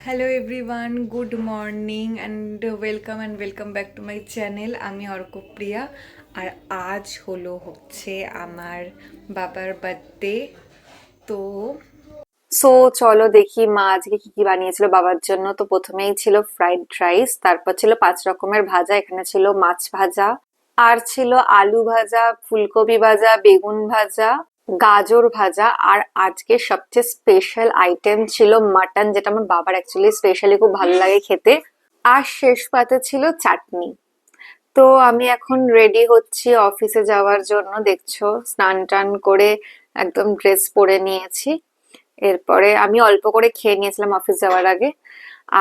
Hello everyone, good morning and welcome back to my channel. আমি অর্কপ্রিয়া। আর আজ হচ্ছে আমার বাবার বার্থডে। তো চলো দেখি মা আজকে কি কি বানিয়েছিল বাবার জন্য। তো প্রথমেই ছিল ফ্রাইড রাইস, তারপর ছিল 5 রকমের ভাজা। এখানে ছিল মাছ ভাজা, আর ছিল আলু ভাজা, ফুলকপি ভাজা, বেগুন ভাজা, গাজর ভাজা। আর আজকে সবচেয়ে স্পেশাল আইটেম ছিল মাটন, যেটা আমার বাবার অ্যাকচুয়ালি স্পেশালি খুব ভালো লাগে খেতে। আর শেষ পাতে ছিল চাটনি। তো আমি এখন রেডি হচ্ছি অফিসে যাওয়ার জন্য। দেখছো, স্নান টান করে একদম ড্রেস পরে নিয়েছি। এরপরে আমি অল্প করে খেয়ে নিয়েছিলাম অফিস যাওয়ার আগে,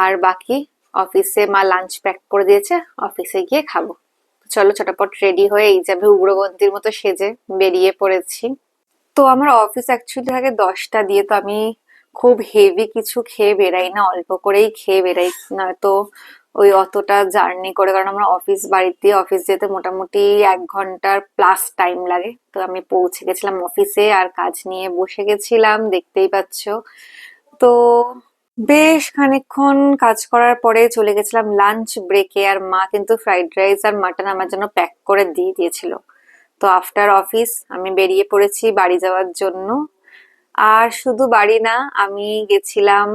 আর বাকি অফিসে মা লাঞ্চ প্যাক করে দিয়েছে, অফিসে গিয়ে খাবো। চলো চটাপট রেডি হয়ে এই যাবে উগ্রপন্থীর মতো সেজে বেরিয়ে পড়েছি। তো আমার অফিস অ্যাকচুয়ালি থাকে 10টা দিয়ে। তো আমি খুব হেভি কিছু খেয়ে বেরাই না, অল্প করেই খেয়ে বেরাই, নয়তো ওই অতটা জার্নি করে, কারণ আমার অফিস বাড়িতে অফিস যেতে মোটামুটি 1 ঘন্টার প্লাস টাইম লাগে। তো আমি পৌঁছে গেছিলাম অফিসে আর কাজ নিয়ে বসে গেছিলাম, দেখতেই পাচ্ছো। তো বেশ খানিকক্ষণ কাজ করার পরে চলে গেছিলাম লাঞ্চ ব্রেকে। আর মা কিন্তু ফ্রাইড রাইস আর মাটন আমার জন্য প্যাক করে দিয়ে দিয়েছিল। তো আফটার অফিস আমি বেরিয়ে পড়েছি বাড়ি যাওয়ার জন্য। আর শুধু বাড়ি না, আমি গেছিলাম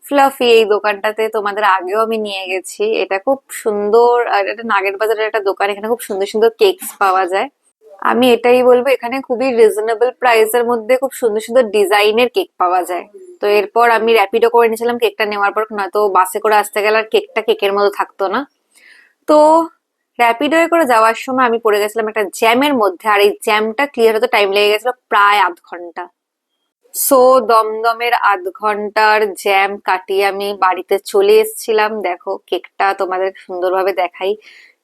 ফ্লাফি এই দোকানটাতে, তোমাদের আগেও আমি নিয়ে গেছি। এটা খুব সুন্দর, আর এটা নাগের বাজারের একটা দোকান, এখানে খুব সুন্দর সুন্দর কেকস পাওয়া যায়। আমি এটাই বলবো, এখানে খুবই রিজনেবল প্রাইসের মধ্যে খুব সুন্দর সুন্দর ডিজাইনের কেক পাওয়া যায়। তো এরপর আমি র্যাপিডো করে নিয়েছিলাম কেকটা নেওয়ার পর, নয়তো বাসে করে আসতে গেলে আর কেকটা কেকের মতো থাকতো না। তো র্যাপিডোয় করে যাওয়ার সময় আমি পড়ে গেছিলাম একটা জ্যামের মধ্যে, আর এই জ্যামটা ক্লিয়ার হতে টাইম লেগে গেছিল প্রায় আধ ঘন্টা। সো দমদমের আধ ঘন্টার জ্যাম কাটিয়ে আমি বাড়িতে চলে এসেছিলাম। দেখো কেকটা তোমাদের সুন্দরভাবে দেখাই।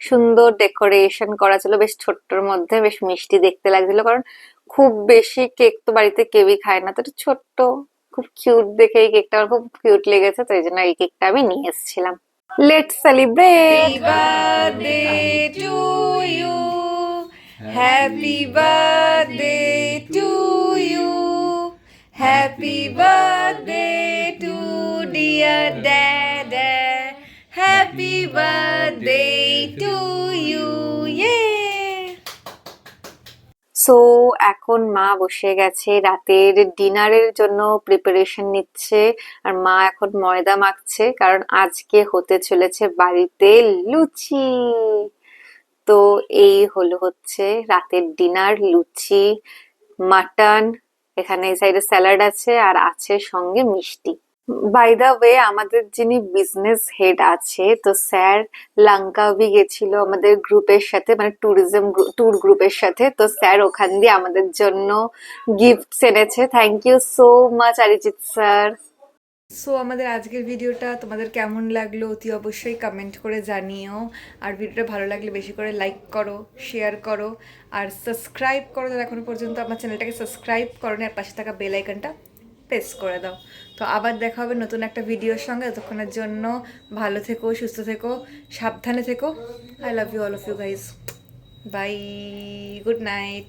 সুন্দর ডেকোরেশন করা ছিল, বেশ ছোট্টর মধ্যে, বেশ মিষ্টি দেখতে লাগছিল। কারণ খুব বেশি কেক তো বাড়িতে কেউই খায় না, তো এটা ছোট্ট, খুব কিউট দেখে এই কেকটা আমার খুব কিউট লেগেছে। তো এই জন্য এই কেকটা আমি নিয়ে এসেছিলাম। Let's celebrate. Birthday to you, happy birthday to you, happy birthday to dear dada, happy birthday to you. ইয়ে। সো এখন মা বসে গেছে রাতের ডিনারের জন্য প্রিপারেশন নিচ্ছে। আর মা এখন ময়দা মাখছে, কারণ আজকে হতে চলেছে বাড়িতে লুচি। তো এই হচ্ছে রাতের ডিনার, লুচি, মাটন, এখানে এই সাইডে স্যালাড আছে, আর আছে সঙ্গে মিষ্টি। বাই দা ওয়ে, আমাদের যিনি বিজনেস হেড আছে, তো স্যার লাঙ্কাবি গেছিল আমাদের গ্রুপের সাথে, মানে ট্যুরিজম ট্যুর গ্রুপের সাথে। তো স্যার ওখান দিয়ে আমাদের জন্য গিফট এনেছে। Thank you so much Arijit sir. So আমাদের আজকের ভিডিওটা তোমাদের কেমন লাগলো অতি অবশ্যই কমেন্ট করে জানিও। আর ভিডিওটা ভালো লাগলে বেশি করে লাইক করো, শেয়ার করো, আর সাবস্ক্রাইব করো যারা এখনো পর্যন্ত আমার চ্যানেলটাকে সাবস্ক্রাইব করো, আর পাশে থাকা বেল আইকনটা প্রেস করে দাও। তো আবার দেখা হবে নতুন একটা ভিডিওর সঙ্গে। ততক্ষণের জন্য ভালো থেকো, সুস্থ থেকো, সাবধানে থেকো। I love you all of you guys. Bye, good night.